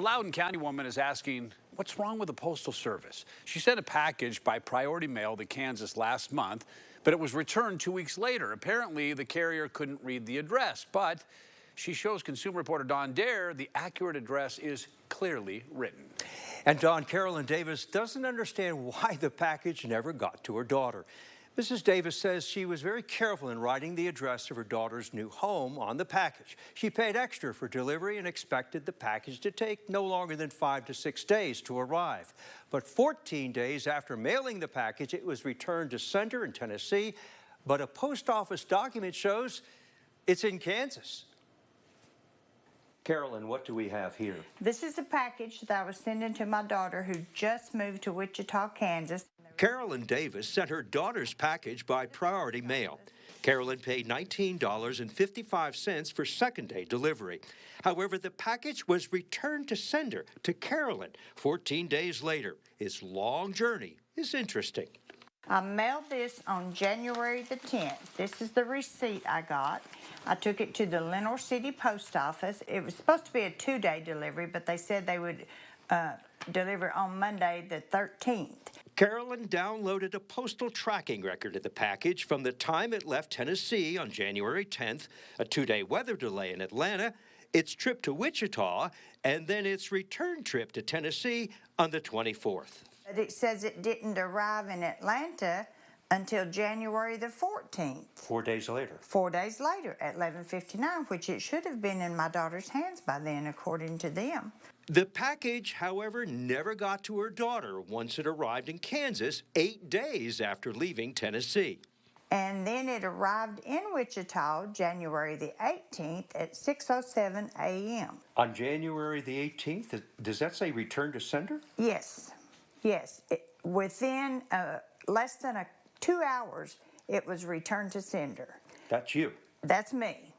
Loudon County woman is asking, what's wrong with the Postal Service? She sent a package by priority mail to Kansas last month, but it was returned 2 weeks later. Apparently, the carrier couldn't read the address, but she shows consumer reporter Don Dare the accurate address is clearly written. And Don, Carolyn Davis doesn't understand why the package never got to her daughter. Mrs. Davis says she was very careful in writing the address of her daughter's new home on the package. She paid extra for delivery and expected the package to take no longer than 5 to 6 days to arrive. But 14 days after mailing the package, it was returned to sender in Tennessee, but a post office document shows it's in Kansas. Carolyn, what do we have here? This is a package that I was sending to my daughter who just moved to Wichita, Kansas. Carolyn Davis sent her daughter's package by priority mail. Carolyn paid $19.55 for second-day delivery. However, the package was returned to sender to Carolyn 14 days later. Its long journey is interesting. I mailed this on January the 10th. This is the receipt I got. I took it to the Lenoir City post office. It was supposed to be a 2-day delivery, but they said they would deliver on Monday the 13th. Carolyn downloaded a postal tracking record of the package from the time it left Tennessee on January 10th, a 2-day weather delay in Atlanta, its trip to Wichita, and then its return trip to Tennessee on the 24th. But it says it didn't arrive in Atlanta until January the 14th. 4 days later. 4 days later at 11:59, which it should have been in my daughter's hands by then, according to them. The package, however, never got to her daughter once it arrived in Kansas 8 days after leaving Tennessee. And then it arrived in Wichita January the 18th at 6:07 a.m. On January the 18th, does that say return to sender? Yes, yes. Within less than 2 hours, it was returned to sender. That's you? That's me.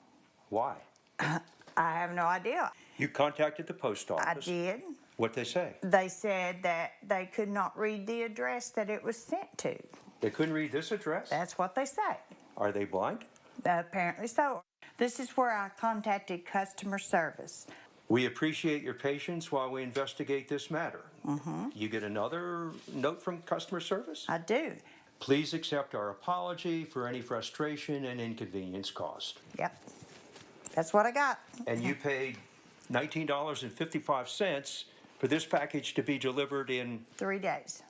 Why? I have no idea. You contacted the post office? I did. What'd they say? They said that they could not read the address that it was sent to. They couldn't read this address? That's what they say. Are they blind? Apparently so. This is where I contacted customer service. We appreciate your patience while we investigate this matter. You get another note from customer service? I do. Please accept our apology for any frustration and inconvenience caused. Yep. That's what I got. And you paid $19.55 for this package to be delivered in 3 days.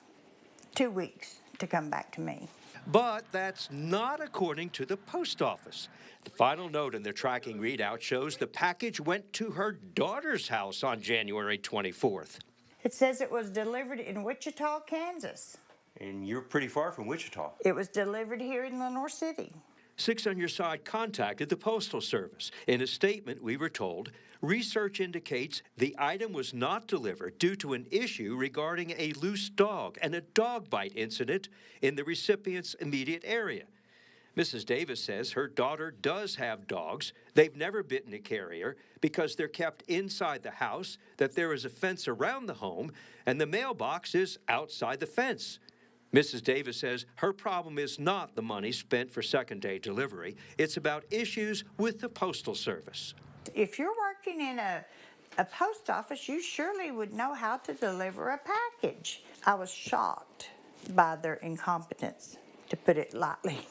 2 weeks to come back to me. But that's not according to the post office. The final note in the tracking readout shows the package went to her daughter's house on January 24th. It says it was delivered in Wichita, Kansas. And you're pretty far from Wichita. It was delivered here in Lenoir City. Six on Your Side contacted the Postal Service. In a statement, we were told, research indicates the item was not delivered due to an issue regarding a loose dog and a dog bite incident in the recipient's immediate area. Mrs. Davis says her daughter does have dogs. They've never bitten a carrier because they're kept inside the house, that there is a fence around the home, and the mailbox is outside the fence. Mrs. Davis says her problem is not the money spent for second-day delivery. It's about issues with the Postal Service. If you're working in a post office, you surely would know how to deliver a package. I was shocked by their incompetence, to put it lightly.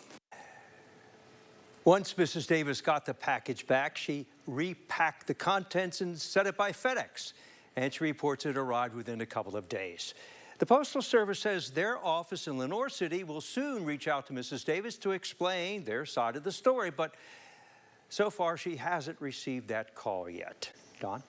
Once Mrs. Davis got the package back, she repacked the contents and sent it by FedEx. And she reports it arrived within a couple of days. The Postal Service says their office in Lenoir City will soon reach out to Mrs. Davis to explain their side of the story, but so far she hasn't received that call yet. Don?